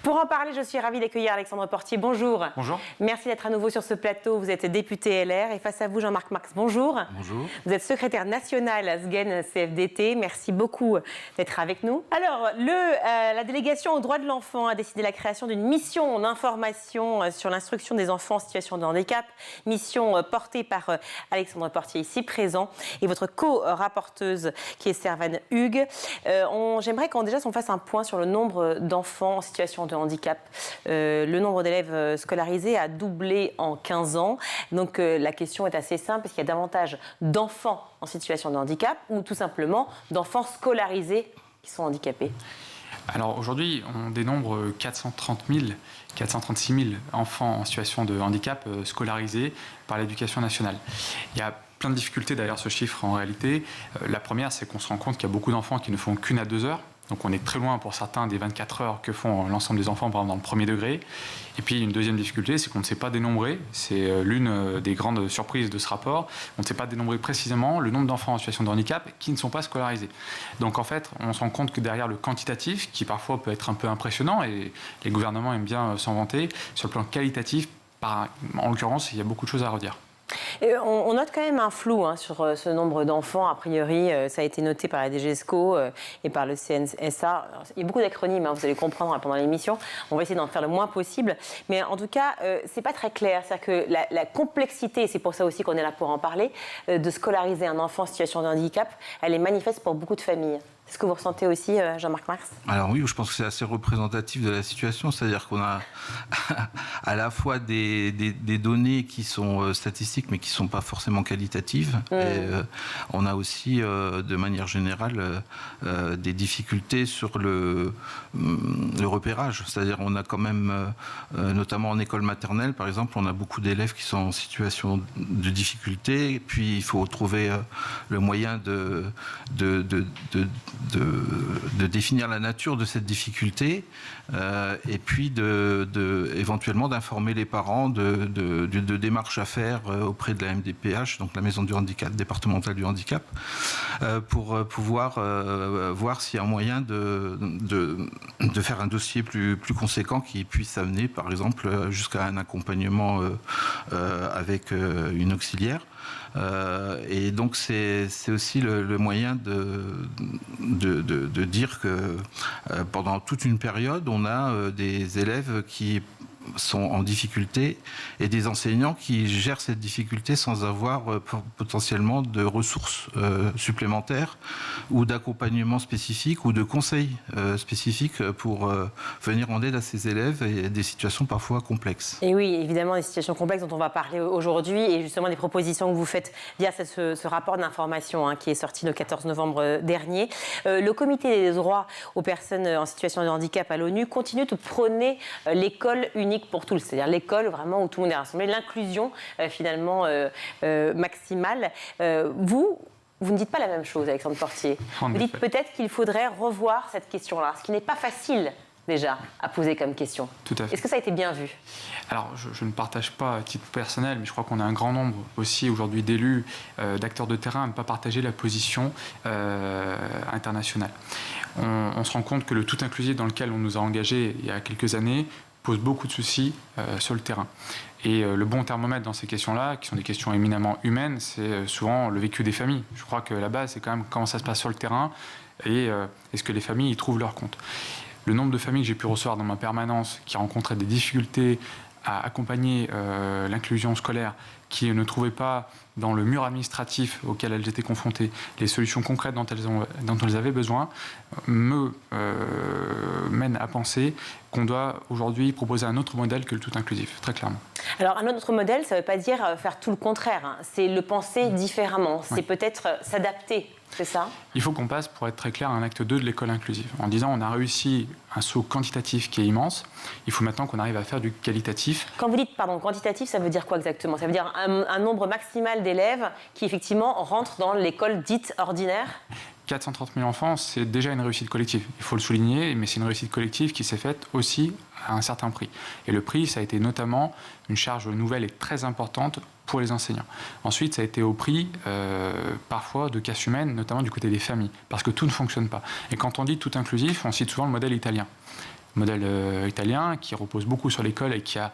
Pour en parler, je suis ravie d'accueillir Alexandre Portier. Bonjour. Bonjour. Merci d'être à nouveau sur ce plateau. Vous êtes député LR et face à vous, Jean-Marc Marx. Bonjour. Bonjour. Vous êtes secrétaire national à SGEN CFDT. Merci beaucoup d'être avec nous. Alors, la délégation aux droits de l'enfant a décidé la création d'une mission d'information sur l'instruction des enfants en situation de handicap. Mission portée par Alexandre Portier, ici présent, et votre co-rapporteuse qui est Servane Hugues. J'aimerais qu'on fasse un point sur le nombre d'enfants en situation de handicap. Le nombre d'élèves scolarisés a doublé en 15 ans. Donc la question est assez simple, est-ce qu'il y a davantage d'enfants en situation de handicap ou tout simplement d'enfants scolarisés qui sont handicapés? Alors aujourd'hui, on dénombre 436 000 enfants en situation de handicap scolarisés par l'éducation nationale. Il y a plein de difficultés derrière ce chiffre en réalité. La première, c'est qu'on se rend compte qu'il y a beaucoup d'enfants qui ne font qu'1 à 2 heures. Donc on est très loin pour certains des 24 heures que font l'ensemble des enfants, par exemple dans le premier degré. Et puis une deuxième difficulté, c'est qu'on ne sait pas dénombrer. C'est l'une des grandes surprises de ce rapport. On ne sait pas dénombrer précisément le nombre d'enfants en situation de handicap qui ne sont pas scolarisés. Donc en fait, on se rend compte que derrière le quantitatif, qui parfois peut être un peu impressionnant, et les gouvernements aiment bien s'en vanter, sur le plan qualitatif, en l'occurrence, il y a beaucoup de choses à redire. On note quand même un flou sur ce nombre d'enfants. A priori, ça a été noté par la DGESCO et par le CNSA. Alors, il y a beaucoup d'acronymes, vous allez comprendre pendant l'émission. On va essayer d'en faire le moins possible. Mais en tout cas, c'est pas très clair. C'est-à-dire que la complexité, c'est pour ça aussi qu'on est là pour en parler, de scolariser un enfant en situation de handicap, elle est manifeste pour beaucoup de familles. C'est ce que vous ressentez aussi, Jean-Marc Marx? Alors oui, je pense que c'est assez représentatif de la situation, c'est-à-dire qu'on a à la fois des données qui sont statistiques, mais qui ne sont pas forcément qualitatives. Et, on a aussi, de manière générale, des difficultés sur le repérage. C'est-à-dire on a quand même, notamment en école maternelle, par exemple, on a beaucoup d'élèves qui sont en situation de difficulté, et puis il faut trouver le moyen de définir la nature de cette difficulté et puis éventuellement d'informer les parents de démarches à faire auprès de la MDPH, donc la Maison du handicap, départementale du handicap, pour pouvoir voir s'il y a un moyen de faire un dossier plus conséquent qui puisse amener, par exemple, jusqu'à un accompagnement avec une auxiliaire. Et donc c'est aussi le moyen de dire que pendant toute une période, on a des élèves qui sont en difficulté et des enseignants qui gèrent cette difficulté sans avoir potentiellement de ressources supplémentaires ou d'accompagnement spécifique ou de conseils spécifiques pour venir en aide à ces élèves et des situations parfois complexes. Et oui, évidemment, des situations complexes dont on va parler aujourd'hui et justement des propositions que vous faites via ce rapport d'information qui est sorti le 14 novembre dernier. Le comité des droits aux personnes en situation de handicap à l'ONU continue de prôner l'école unique pour tous, c'est-à-dire l'école vraiment où tout le monde est rassemblé, l'inclusion finalement maximale. Vous ne dites pas la même chose, Alexandre Portier. Vous dites peut-être qu'il faudrait revoir cette question-là, ce qui n'est pas facile déjà à poser comme question. Tout à fait. Est-ce que ça a été bien vu? Alors, je ne partage pas à titre personnel, mais je crois qu'on a un grand nombre aussi aujourd'hui d'élus, d'acteurs de terrain à ne pas partager la position internationale. On se rend compte que le tout inclusif dans lequel on nous a engagés il y a quelques années pose beaucoup de soucis sur le terrain. Et le bon thermomètre dans ces questions-là, qui sont des questions éminemment humaines, c'est souvent le vécu des familles. Je crois que la base, c'est quand même comment ça se passe sur le terrain et est-ce que les familles y trouvent leur compte. Le nombre de familles que j'ai pu recevoir dans ma permanence qui rencontraient des difficultés à accompagner l'inclusion scolaire, qui ne trouvaient pas dans le mur administratif auquel elles étaient confrontées les solutions concrètes dont elles avaient besoin, me mène à penser qu'on doit aujourd'hui proposer un autre modèle que le tout inclusif, très clairement. Alors un autre modèle, ça ne veut pas dire faire tout le contraire, c'est le penser différemment, c'est peut-être s'adapter. C'est ça? Il faut qu'on passe, pour être très clair, à un acte 2 de l'école inclusive. En disant on a réussi un saut quantitatif qui est immense, il faut maintenant qu'on arrive à faire du qualitatif. Quand vous dites quantitatif, ça veut dire quoi exactement? Ça veut dire un nombre maximal d'élèves qui effectivement rentrent dans l'école dite ordinaire? 430 000 enfants, c'est déjà une réussite collective. Il faut le souligner, mais c'est une réussite collective qui s'est faite aussi à un certain prix. Et le prix, ça a été notamment une charge nouvelle et très importante pour les enseignants. Ensuite, ça a été au prix, parfois, de casse humaine, notamment du côté des familles, parce que tout ne fonctionne pas. Et quand on dit tout inclusif, on cite souvent le modèle italien. modèle italien qui repose beaucoup sur l'école et qui a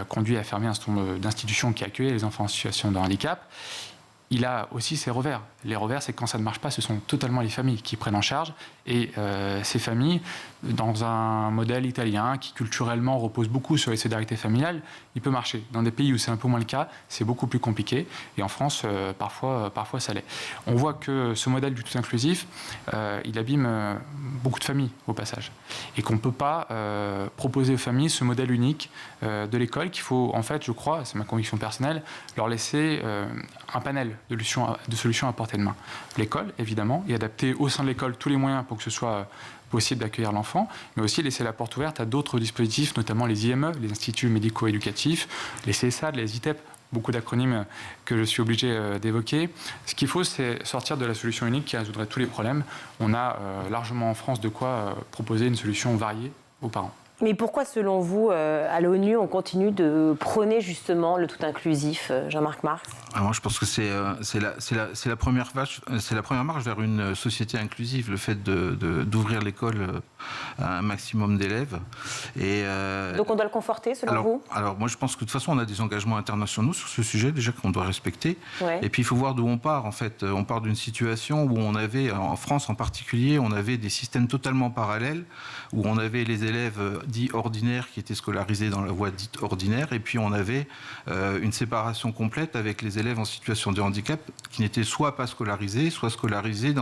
conduit à fermer un certain nombre d'institutions qui accueillaient les enfants en situation de handicap. Il a aussi ses revers. Les revers, c'est que quand ça ne marche pas, ce sont totalement les familles qui prennent en charge. Et ces familles, dans un modèle italien qui culturellement repose beaucoup sur les solidarités familiales, il peut marcher. Dans des pays où c'est un peu moins le cas, c'est beaucoup plus compliqué. Et en France, parfois ça l'est. On voit que ce modèle du tout inclusif, il abîme beaucoup de familles au passage. Et qu'on ne peut pas proposer aux familles ce modèle unique de l'école, qu'il faut, en fait, je crois, c'est ma conviction personnelle, leur laisser un panel de solutions à portée de main. L'école, évidemment, et adapter au sein de l'école tous les moyens pour que ce soit possible d'accueillir l'enfant, mais aussi laisser la porte ouverte à d'autres dispositifs, notamment les IME, les instituts médico-éducatifs, les CSAD, les ITEP, beaucoup d'acronymes que je suis obligé d'évoquer. Ce qu'il faut, c'est sortir de la solution unique qui résoudrait tous les problèmes. On a largement en France de quoi proposer une solution variée aux parents. Mais pourquoi, selon vous, à l'ONU, on continue de prôner justement le tout inclusif, Jean-Marc Marx ? Alors moi, je pense que c'est la première marche vers une société inclusive, le fait d'ouvrir l'école à un maximum d'élèves. Donc on doit le conforter, selon vous ? Alors moi, je pense que de toute façon, on a des engagements internationaux sur ce sujet, déjà qu'on doit respecter. Ouais. Et puis, il faut voir d'où on part, en fait. On part d'une situation où on avait, en France en particulier, on avait des systèmes totalement parallèles, où on avait les élèves dits ordinaires qui étaient scolarisés dans la voie dite ordinaire, et puis on avait une séparation complète avec les élèves en situation de handicap qui n'étaient soit pas scolarisés, soit scolarisés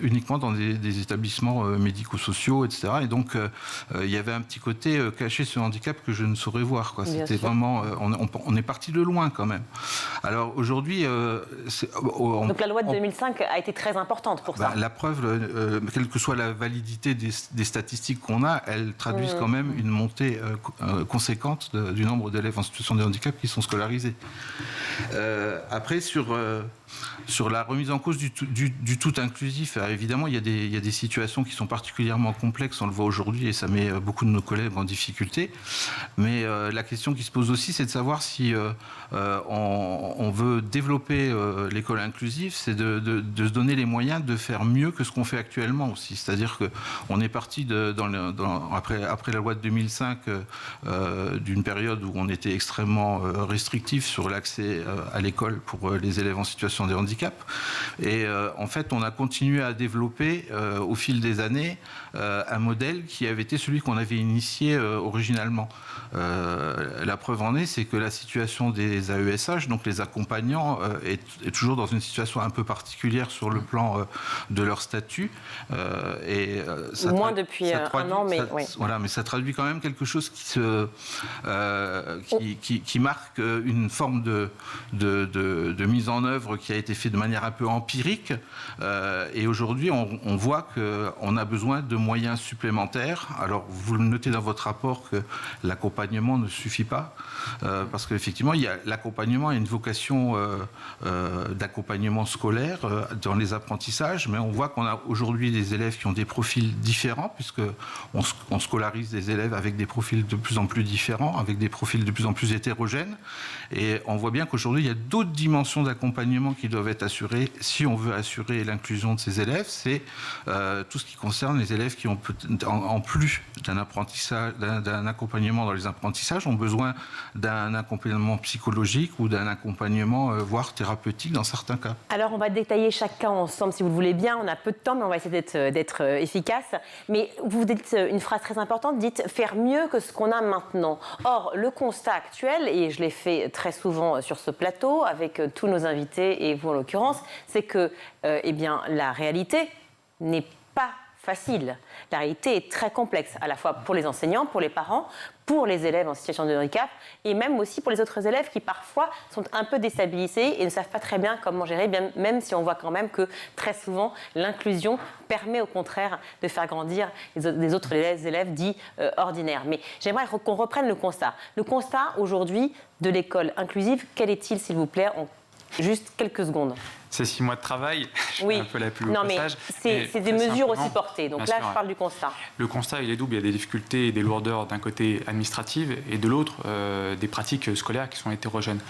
uniquement dans des établissements médico-sociaux, etc. Et donc il y avait un petit côté caché ce handicap que je ne saurais voir, quoi. C'était vraiment, on est parti de loin quand même. Alors aujourd'hui, donc la loi de 2005 a été très importante pour ça. La preuve, quelle que soit la validité des statistiques qu'on a, elles traduisent quand même une montée conséquente du nombre d'élèves en situation de handicap qui sont scolarisés. Après, sur la remise en cause du tout inclusif, évidemment, il y a des situations qui sont particulièrement complexes, on le voit aujourd'hui, et ça met beaucoup de nos collègues en difficulté. Mais la question qui se pose aussi, c'est de savoir si on veut développer l'école inclusive, c'est de se donner les moyens de faire mieux que ce qu'on fait actuellement aussi. C'est-à-dire qu'on est parti après la loi de 2005 d'une période où on était extrêmement restrictif sur l'accès à l'école pour les élèves en situation de handicap. Et en fait, on a continué à développer au fil des années un modèle qui avait été celui qu'on avait initié originalement. La preuve en est, c'est que la situation des AESH, donc les accompagnants, est toujours dans une situation un peu particulière sur le plan de leur statut. Moins depuis un an, mais oui. Voilà, mais ça traduit quand même quelque chose qui marque une forme de mise en œuvre qui a été faite de manière un peu empirique. Et aujourd'hui, on voit qu'on a besoin de moyens supplémentaires. Alors, vous le notez dans votre rapport que l'accompagnement ne suffit pas, parce qu'effectivement, l'accompagnement a une vocation d'accompagnement scolaire dans les apprentissages, mais on voit qu'on a aujourd'hui des élèves qui ont des profils différents, puisqu'on scolarise des élèves avec des profils de plus en plus différents, avec des profils de plus en plus hétérogènes. Et on voit bien qu'aujourd'hui, il y a d'autres dimensions d'accompagnement qui doivent être assurées si on veut assurer l'inclusion de ces élèves. C'est tout ce qui concerne les élèves qui ont, en plus d'un apprentissage, d'un accompagnement dans les apprentissages, ont besoin d'un accompagnement psychologique ou d'un accompagnement, voire thérapeutique dans certains cas. Alors, on va détailler chaque cas ensemble, si vous le voulez bien. On a peu de temps, mais on va essayer d'être efficace. Mais vous dites une phrase très importante, dites « faire mieux que ce qu'on a maintenant ». Or, le constat actuel, et je l'ai fait très souvent sur ce plateau, avec tous nos invités et vous en l'occurrence, c'est que la réalité n'est pas facile. La réalité est très complexe, à la fois pour les enseignants, pour les parents, pour les élèves en situation de handicap et même aussi pour les autres élèves qui parfois sont un peu déstabilisés et ne savent pas très bien comment gérer, même si on voit quand même que très souvent l'inclusion permet au contraire de faire grandir les autres élèves dits ordinaires. Mais j'aimerais qu'on reprenne le constat. Le constat aujourd'hui de l'école inclusive, quel est-il s'il vous plaît en juste quelques secondes? C'est 6 mois de travail, oui. Un peu la plus au passage. Mais c'est des mesures aussi portées, donc là je parle du constat. Le constat il est double, il y a des difficultés et des lourdeurs d'un côté administratives et de l'autre des pratiques scolaires qui sont hétérogènes.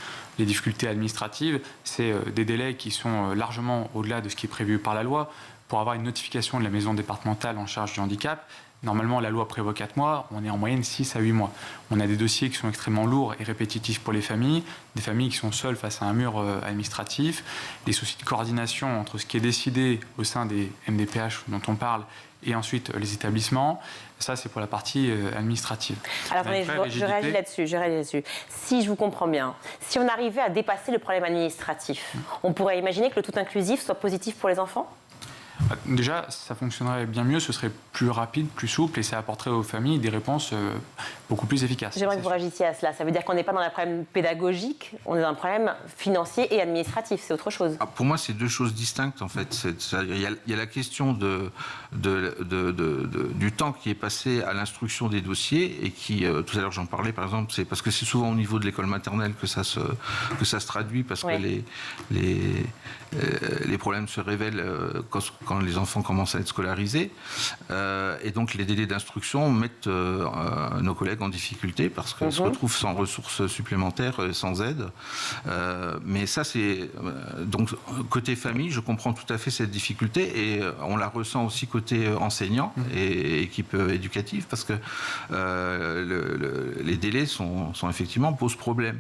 Les difficultés administratives, c'est des délais qui sont largement au-delà de ce qui est prévu par la loi. pour avoir une notification de la maison départementale en charge du handicap, normalement, la loi prévoit 4 mois, on est en moyenne 6 à 8 mois. On a des dossiers qui sont extrêmement lourds et répétitifs pour les familles, des familles qui sont seules face à un mur administratif, des soucis de coordination entre ce qui est décidé au sein des MDPH dont on parle et ensuite les établissements. Ça, c'est pour la partie administrative. Alors, attendez, je réagis là-dessus. Si je vous comprends bien, si on arrivait à dépasser le problème administratif, on pourrait imaginer que le tout inclusif soit positif pour les enfants ? Déjà, ça fonctionnerait bien mieux, ce serait plus rapide, plus souple et ça apporterait aux familles des réponses beaucoup plus efficaces. J'aimerais que vous réagissiez à cela. Ça veut dire qu'on n'est pas dans un problème pédagogique, on est dans un problème financier et administratif, c'est autre chose. Pour moi, c'est deux choses distinctes en fait. Il y a la question du temps qui est passé à l'instruction des dossiers et qui, tout à l'heure j'en parlais par exemple, c'est parce que c'est souvent au niveau de l'école maternelle que ça se traduit parce que les problèmes se révèlent quand les enfants commencent à être scolarisés. Et donc les délais d'instruction mettent nos collègues en difficulté parce qu'ils se retrouvent sans ressources supplémentaires, sans aide. Mais ça, c'est... donc, côté famille, je comprends tout à fait cette difficulté et on la ressent aussi côté enseignant et équipe éducative parce que les délais sont effectivement posent problème.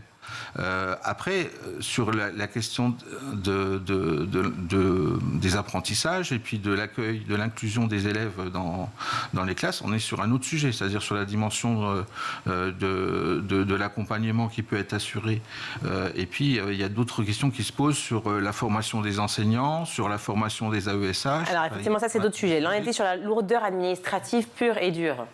Après, sur la question des apprentissages et puis de l'accueil, de l'inclusion des élèves dans les classes, on est sur un autre sujet, c'est-à-dire sur la dimension de l'accompagnement qui peut être assuré. Et puis, il y a d'autres questions qui se posent sur la formation des enseignants, sur la formation des AESH. Alors, effectivement, ça, c'est d'autres sujets. Là, on était sur la lourdeur administrative pure et dure.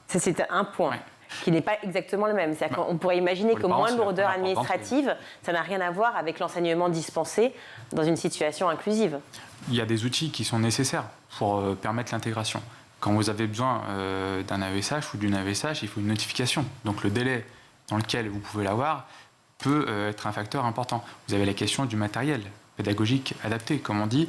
C'est un point. Ouais. Qui n'est pas exactement le même. C'est-à-dire qu'on pourrait imaginer que moins de lourdeur administrative, ça n'a rien à voir avec l'enseignement dispensé dans une situation inclusive. Il y a des outils qui sont nécessaires pour permettre l'intégration. Quand vous avez besoin d'un AESH ou d'une AESH, il faut une notification. Donc le délai dans lequel vous pouvez l'avoir peut être un facteur important. Vous avez la question du matériel pédagogique adapté, comme on dit.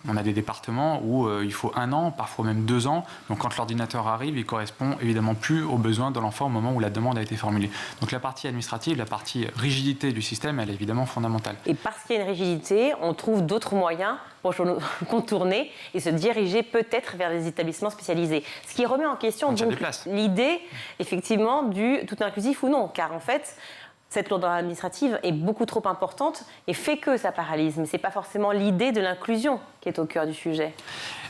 On a des départements où il faut 1 an, parfois même 2 ans. Donc quand l'ordinateur arrive, il correspond évidemment plus aux besoins de l'enfant au moment où la demande a été formulée. Donc la partie administrative, la partie rigidité du système, elle est évidemment fondamentale. Et parce qu'il y a une rigidité, on trouve d'autres moyens pour contourner et se diriger peut-être vers des établissements spécialisés. Ce qui remet en question donc l'idée, effectivement, du tout inclusif ou non. Car en fait, cette lourdeur administrative est beaucoup trop importante et fait que ça paralyse. Mais ce n'est pas forcément l'idée de l'inclusion qui est au cœur du sujet.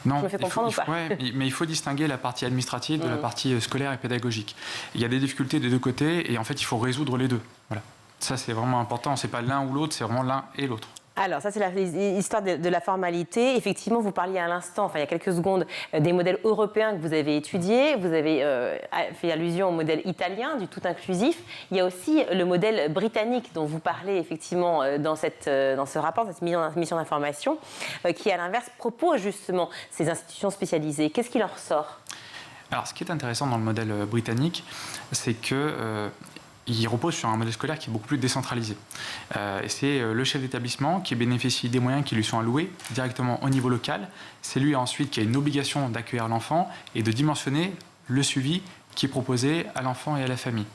Non, je me fais comprendre ou pas ? Mais il faut distinguer la partie administrative de la partie scolaire et pédagogique. Il y a des difficultés des deux côtés et en fait, il faut résoudre les deux. Voilà. Ça, c'est vraiment important. Ce n'est pas l'un ou l'autre, c'est vraiment l'un et l'autre. Alors, ça, c'est l'histoire de la formalité. Effectivement, vous parliez à l'instant, il y a quelques secondes, des modèles européens que vous avez étudiés. Vous avez fait allusion au modèle italien du tout inclusif. Il y a aussi le modèle britannique dont vous parlez effectivement dans ce rapport, cette mission d'information, qui, à l'inverse, propose justement ces institutions spécialisées. Qu'est-ce qui en ressort ? Alors, ce qui est intéressant dans le modèle britannique, c'est que... il repose sur un modèle scolaire qui est beaucoup plus décentralisé. Et c'est le chef d'établissement qui bénéficie des moyens qui lui sont alloués directement au niveau local. C'est lui ensuite qui a une obligation d'accueillir l'enfant et de dimensionner le suivi qui est proposé à l'enfant et à la famille.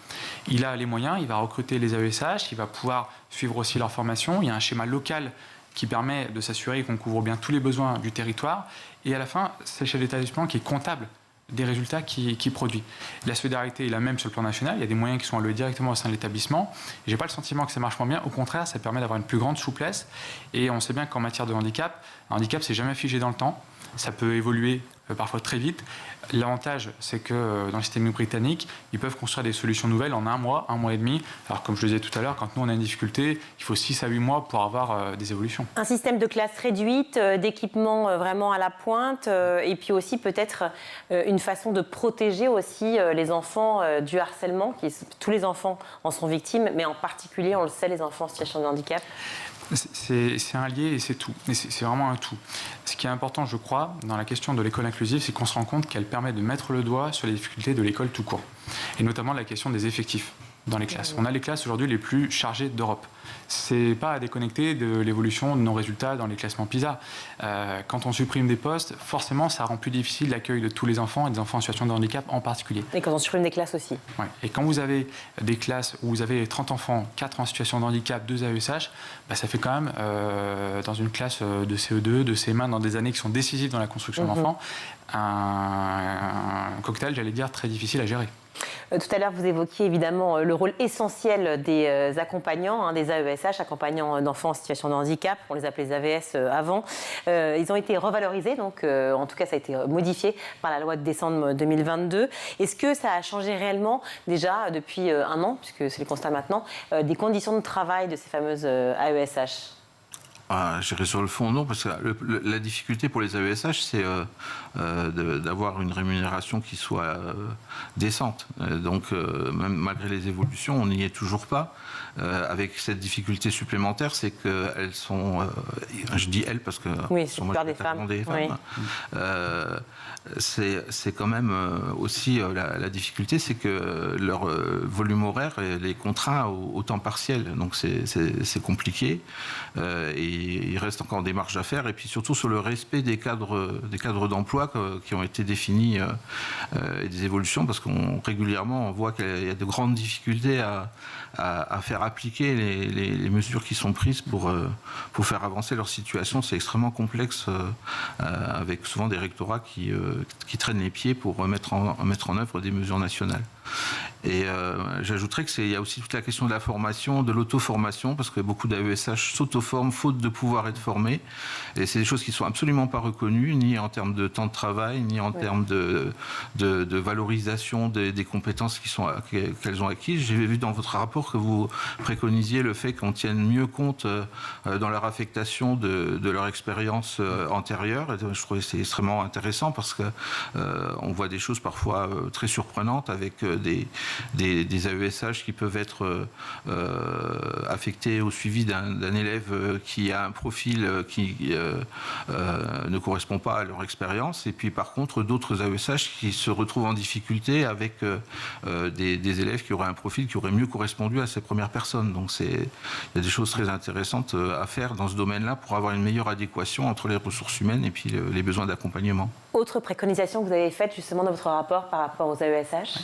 Il a les moyens, il va recruter les AESH, il va pouvoir suivre aussi leur formation. Il y a un schéma local qui permet de s'assurer qu'on couvre bien tous les besoins du territoire. Et à la fin, c'est le chef d'établissement qui est comptable des résultats qui produit. La solidarité est la même sur le plan national, il y a des moyens qui sont alloués directement au sein de l'établissement. Je n'ai pas le sentiment que ça marche moins bien, au contraire, ça permet d'avoir une plus grande souplesse. Et on sait bien qu'en matière de handicap, un handicap, c'est jamais figé dans le temps, ça peut évoluer parfois très vite. L'avantage, c'est que dans le système britannique, ils peuvent construire des solutions nouvelles en 1 mois, 1 mois et demi. Alors comme je le disais tout à l'heure, quand nous on a une difficulté, il faut 6 à 8 mois pour avoir des évolutions. Un système de classe réduite, d'équipement vraiment à la pointe, et puis aussi peut-être une façon de protéger aussi les enfants du harcèlement. Tous les enfants en sont victimes, mais en particulier, on le sait, les enfants en situation de handicap. C'est un lié et c'est tout. C'est vraiment un tout. Ce qui est important, je crois, dans la question de l'école inclusive, c'est qu'on se rend compte qu'elle permet de mettre le doigt sur les difficultés de l'école tout court. Et notamment la question des effectifs. dans les classes. On a les classes aujourd'hui les plus chargées d'Europe. C'est pas à déconnecter de l'évolution de nos résultats dans les classements PISA. Quand on supprime des postes, forcément, ça rend plus difficile l'accueil de tous les enfants et des enfants en situation de handicap en particulier. Et quand on supprime des classes aussi. Ouais. Et quand vous avez des classes où vous avez 30 enfants, 4 en situation de handicap, 2 AESH, ça fait quand même, dans une classe de CE2, de CM1, dans des années qui sont décisives dans la construction d'enfants, un cocktail, j'allais dire, très difficile à gérer. Tout à l'heure, vous évoquiez évidemment le rôle essentiel des accompagnants, des AESH, accompagnants d'enfants en situation de handicap, on les appelait les AVS avant. Ils ont été revalorisés, donc en tout cas ça a été modifié par la loi de décembre 2022. Est-ce que ça a changé réellement déjà depuis un an, puisque c'est le constat maintenant, des conditions de travail de ces fameuses AESH ? Je dirais sur le fond, non, parce que la difficulté pour les AESH, c'est d'avoir une rémunération qui soit décente. Donc, même malgré les évolutions, on n'y est toujours pas. Avec cette difficulté supplémentaire, c'est qu'elles sont... je dis elles parce que... Oui, c'est la plupart des femmes. Oui. C'est quand même aussi la difficulté, c'est que leur volume horaire les contraint au temps partiel. Donc, c'est compliqué. Et il reste encore des marges à faire, et puis surtout sur le respect des cadres d'emploi qui ont été définis et des évolutions, parce qu'on régulièrement on voit qu'il y a de grandes difficultés à faire appliquer les mesures qui sont prises pour faire avancer leur situation. C'est extrêmement complexe, avec souvent des rectorats qui traînent les pieds pour mettre en œuvre des mesures nationales. Et j'ajouterais qu'il y a aussi toute la question de la formation, de l'auto-formation, parce que beaucoup d'AESH s'auto-forment faute de pouvoir être formés. Et c'est des choses qui ne sont absolument pas reconnues, ni en termes de temps de travail, ni en termes de valorisation des compétences qu'elles ont acquises. J'ai vu dans votre rapport que vous préconisiez le fait qu'on tienne mieux compte dans leur affectation de leur expérience antérieure. Et je trouvais que c'est extrêmement intéressant parce qu'on voit des choses parfois très surprenantes avec des AESH qui peuvent être affectés au suivi d'un élève qui a un profil qui ne correspond pas à leur expérience, et puis par contre d'autres AESH qui se retrouvent en difficulté avec des élèves qui auraient un profil qui aurait mieux correspondu à ces premières personnes. Donc il y a des choses très intéressantes à faire dans ce domaine-là pour avoir une meilleure adéquation entre les ressources humaines et puis les besoins d'accompagnement. Autre préconisation que vous avez faite justement dans votre rapport par rapport aux AESH ?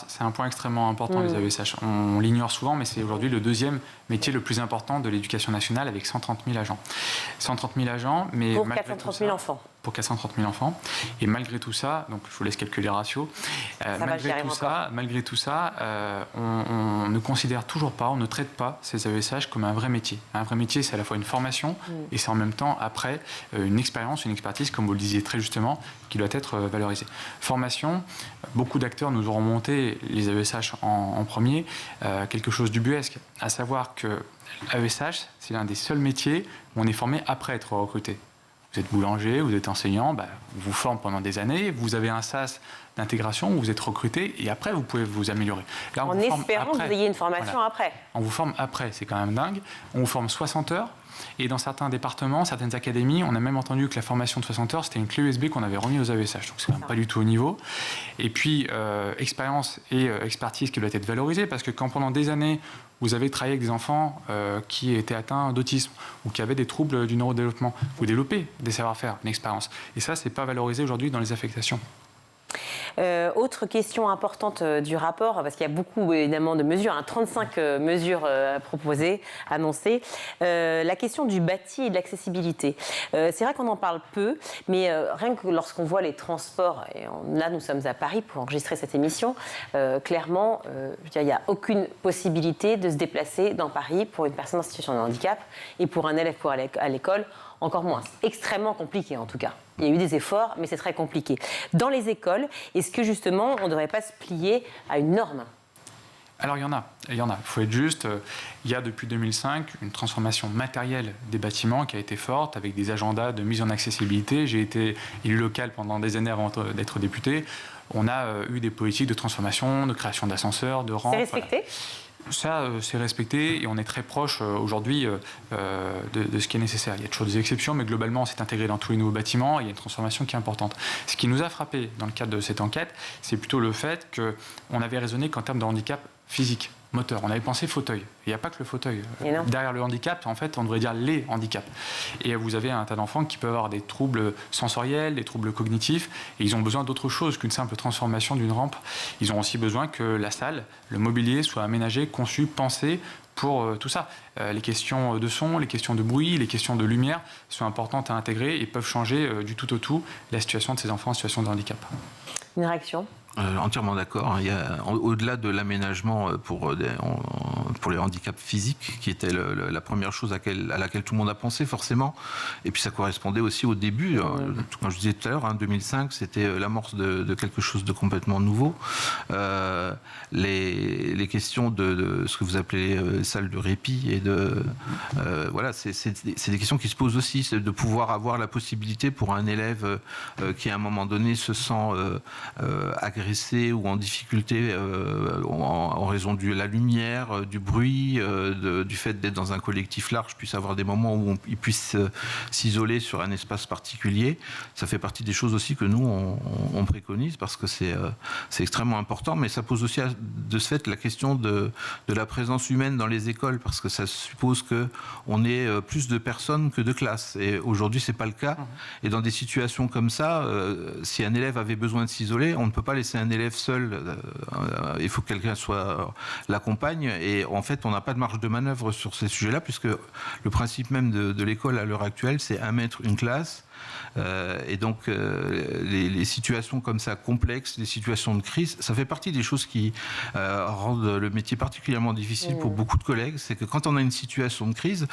C'est un point extrêmement important, les AESH. On l'ignore souvent, mais c'est aujourd'hui le deuxième métier le plus important de l'éducation nationale, avec 130 000 agents. 130 000 agents, mais pour 430 000 enfants. Pour 430 000 enfants. Et malgré tout ça, donc je vous laisse calculer les ratios, malgré tout ça, on ne considère toujours pas, on ne traite pas ces AESH comme un vrai métier. Un vrai métier, c'est à la fois une formation et c'est en même temps, après, une expérience, une expertise, comme vous le disiez très justement, qui doit être valorisée. Formation, beaucoup d'acteurs nous auront monté, les AESH en premier, quelque chose d'ubuesque, à savoir que l'AESH, c'est l'un des seuls métiers où on est formé après être recruté. Vous êtes boulanger, vous êtes enseignant, on vous forme pendant des années, vous avez un SAS d'intégration où vous êtes recruté et après vous pouvez vous améliorer. Là, en espérant que vous ayez une formation après. On vous forme après, c'est quand même dingue. On vous forme 60 heures et dans certains départements, certaines académies, on a même entendu que la formation de 60 heures, c'était une clé USB qu'on avait remise aux AESH. Donc c'est quand même pas du tout au niveau. Et puis, expérience et expertise qui doit être valorisée parce que quand pendant des années, vous avez travaillé avec des enfants qui étaient atteints d'autisme ou qui avaient des troubles du neurodéveloppement, vous développez des savoir-faire, une expérience. Et ça, c'est pas valorisé aujourd'hui dans les affectations. Autre question importante du rapport, parce qu'il y a beaucoup évidemment de mesures, 35 mesures proposées, annoncées, la question du bâti et de l'accessibilité. C'est vrai qu'on en parle peu, mais rien que lorsqu'on voit les transports, et là nous sommes à Paris pour enregistrer cette émission, clairement, il n'y a aucune possibilité de se déplacer dans Paris pour une personne en situation de handicap et pour un élève pour aller à l'école, encore moins. C'est extrêmement compliqué en tout cas. Il y a eu des efforts, mais c'est très compliqué. Dans les écoles, est-ce que justement, on ne devrait pas se plier à une norme ? Alors il y en a. Il faut être juste. Il y a depuis 2005 une transformation matérielle des bâtiments qui a été forte avec des agendas de mise en accessibilité. J'ai été élu local pendant des années avant d'être député. On a eu des politiques de transformation, de création d'ascenseurs, de rampes. C'est respecté ? Ça, c'est respecté et on est très proche aujourd'hui de ce qui est nécessaire. Il y a toujours des exceptions, mais globalement, c'est intégré dans tous les nouveaux bâtiments. Il y a une transformation qui est importante. Ce qui nous a frappé dans le cadre de cette enquête, c'est plutôt le fait qu'on avait raisonné qu'en termes de handicap physique. moteur. On avait pensé fauteuil. Il n'y a pas que le fauteuil. Derrière le handicap, en fait, on devrait dire les handicaps. Et vous avez un tas d'enfants qui peuvent avoir des troubles sensoriels, des troubles cognitifs, et ils ont besoin d'autre chose qu'une simple transformation d'une rampe. Ils ont aussi besoin que la salle, le mobilier soit aménagé, conçu, pensé pour tout ça. Les questions de son, les questions de bruit, les questions de lumière sont importantes à intégrer et peuvent changer du tout au tout la situation de ces enfants en situation de handicap. Une réaction ? Entièrement d'accord. Il y a, au-delà de l'aménagement pour les handicaps physiques, qui était la première chose à laquelle tout le monde a pensé forcément, et puis ça correspondait aussi au début, quand je disais tout à l'heure, 2005, c'était l'amorce de quelque chose de complètement nouveau. Les questions de ce que vous appelez salle de répit, et voilà, c'est des questions qui se posent aussi, c'est de pouvoir avoir la possibilité pour un élève qui à un moment donné se sent agressé ou en difficulté en raison de la lumière, du bruit, du fait d'être dans un collectif large, puisse avoir des moments où il puisse s'isoler sur un espace particulier. Ça fait partie des choses aussi que nous, on préconise, parce que c'est extrêmement important, mais ça pose aussi de ce fait la question de la présence humaine dans les écoles, parce que ça suppose qu'on ait plus de personnes que de classes. Et aujourd'hui, c'est pas le cas. Et dans des situations comme ça, si un élève avait besoin de s'isoler, on ne peut pas laisser un élève seul, il faut que quelqu'un l'accompagne, et en fait on n'a pas de marge de manœuvre sur ces sujets-là, puisque le principe même de l'école à l'heure actuelle, c'est 1 mètre, une classe. Et donc les situations comme ça complexes, les situations de crise, ça fait partie des choses qui rendent le métier particulièrement difficile pour beaucoup de collègues. C'est que quand on a une situation de crise,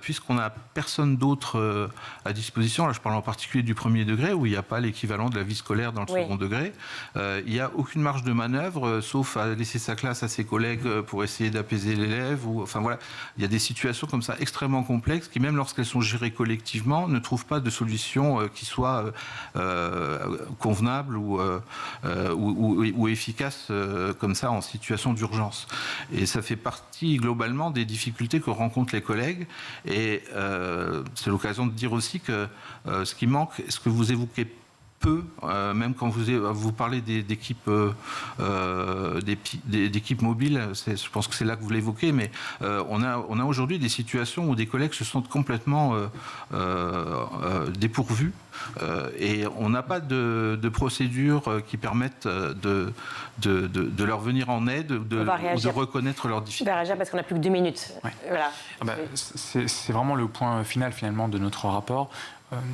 puisqu'on n'a personne d'autre à disposition, là je parle en particulier du premier degré, où il n'y a pas l'équivalent de la vie scolaire dans le second degré, il n'y a aucune marge de manœuvre, sauf à laisser sa classe à ses collègues pour essayer d'apaiser l'élève. Enfin voilà, il y a des situations comme ça extrêmement complexes qui, même lorsqu'elles sont gérées collectivement, ne trouvent pas de solution qui soit convenable ou efficace comme ça en situation d'urgence. Et ça fait partie globalement des difficultés que rencontrent les collègues. Et c'est l'occasion de dire aussi que ce qui manque, ce que vous évoquez même quand vous parlez d'équipes mobiles, je pense que c'est là que vous l'évoquez, mais on a aujourd'hui des situations où des collègues se sentent complètement dépourvus, et on n'a pas de procédures qui permettent de leur venir en aide, ou de reconnaître leurs difficultés. On va réagir parce qu'on n'a plus que 2 minutes. Ouais. Voilà. C'est vraiment le point final finalement de notre rapport.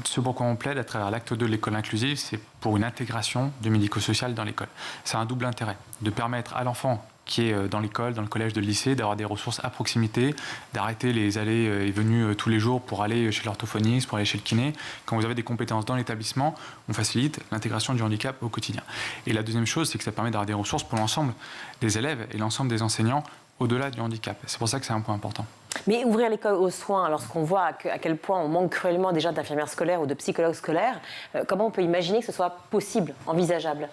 Ce pour quoi on plaide à travers l'acte 2 de l'école inclusive, c'est pour une intégration du médico-social dans l'école. C'est un double intérêt, de permettre à l'enfant qui est dans l'école, dans le collège, de le lycée, d'avoir des ressources à proximité, d'arrêter les allées et venues tous les jours pour aller chez l'orthophoniste, pour aller chez le kiné. Quand vous avez des compétences dans l'établissement, on facilite l'intégration du handicap au quotidien. Et la deuxième chose, c'est que ça permet d'avoir des ressources pour l'ensemble des élèves et l'ensemble des enseignants au-delà du handicap. C'est pour ça que c'est un point important. Mais ouvrir l'école aux soins, lorsqu'on voit à quel point on manque cruellement déjà d'infirmières scolaires ou de psychologues scolaires, comment on peut imaginer que ce soit possible, envisageable ?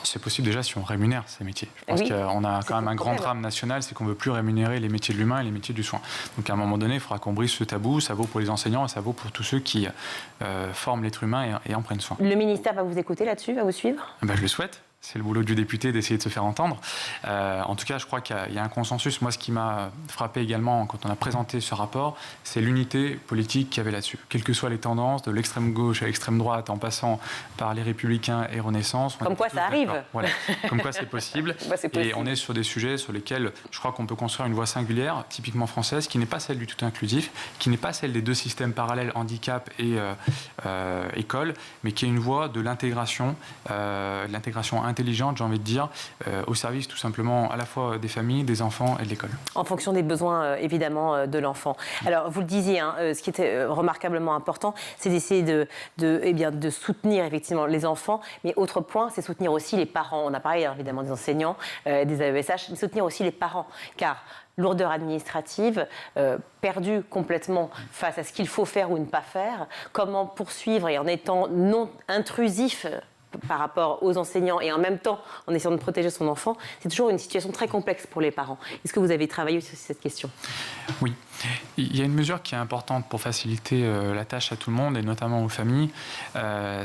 C'est possible déjà si on rémunère ces métiers. Je pense qu'on a quand même un grand drame national, c'est qu'on ne veut plus rémunérer les métiers de l'humain et les métiers du soin. Donc à un moment donné, il faudra qu'on brise ce tabou. Ça vaut pour les enseignants et ça vaut pour tous ceux qui forment l'être humain et en prennent soin. Le ministère va vous écouter là-dessus, va vous suivre ? Je le souhaite. C'est le boulot du député d'essayer de se faire entendre. En tout cas, je crois qu'il y a un consensus. Moi, ce qui m'a frappé également quand on a présenté ce rapport, c'est l'unité politique qu'il y avait là-dessus. Quelles que soient les tendances, de l'extrême gauche à l'extrême droite, en passant par les Républicains et Renaissance. Comme quoi ça arrive. Voilà. Comme quoi c'est possible. Et on est sur des sujets sur lesquels je crois qu'on peut construire une voie singulière, typiquement française, qui n'est pas celle du tout inclusif, qui n'est pas celle des 2 systèmes parallèles, handicap et école, mais qui est une voie de l'intégration intelligente, j'ai envie de dire, au service tout simplement à la fois des familles, des enfants et de l'école. En fonction des besoins, évidemment, de l'enfant. Alors, vous le disiez, ce qui était remarquablement important, c'est d'essayer de soutenir effectivement les enfants, mais autre point, c'est soutenir aussi les parents. On a parlé évidemment des enseignants, des AESH, mais soutenir aussi les parents, car lourdeur administrative, perdue complètement face à ce qu'il faut faire ou ne pas faire, comment poursuivre et en étant non intrusif par rapport aux enseignants et en même temps en essayant de protéger son enfant, c'est toujours une situation très complexe pour les parents. Est-ce que vous avez travaillé sur cette question ? Oui. Il y a une mesure qui est importante pour faciliter la tâche à tout le monde et notamment aux familles,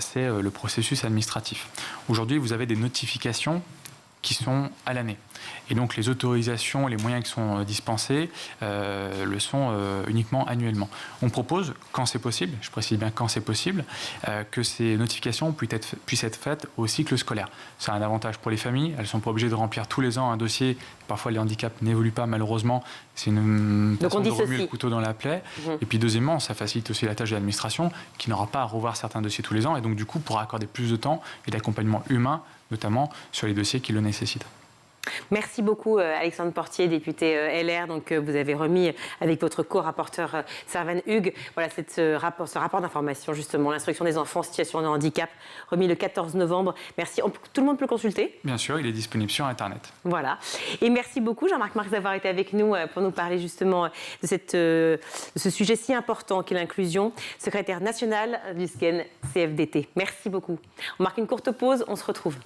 c'est le processus administratif. Aujourd'hui, vous avez des notifications qui sont à l'année. Et donc les autorisations, les moyens qui sont dispensés le sont uniquement annuellement. On propose, quand c'est possible, je précise bien quand c'est possible, que ces notifications puissent être faites au cycle scolaire. C'est un avantage pour les familles, elles ne sont pas obligées de remplir tous les ans un dossier. Parfois les handicaps n'évoluent pas malheureusement, c'est une façon de remuer le couteau dans la plaie. Et puis deuxièmement, ça facilite aussi la tâche de l'administration qui n'aura pas à revoir certains dossiers tous les ans et donc du coup pourra accorder plus de temps et d'accompagnement humain, notamment sur les dossiers qui le nécessitent. Merci beaucoup Alexandre Portier, député LR. Donc, vous avez remis avec votre co-rapporteur Servan Hugues ce rapport d'information justement, l'instruction des enfants en situation de handicap, remis le 14 novembre. Merci. Tout le monde peut le consulter? Bien sûr, il est disponible sur Internet. Voilà. Et merci beaucoup Jean-Marc Marx d'avoir été avec nous pour nous parler justement de ce sujet si important qu'est l'inclusion, secrétaire national du SGEN CFDT. Merci beaucoup. On marque une courte pause, on se retrouve.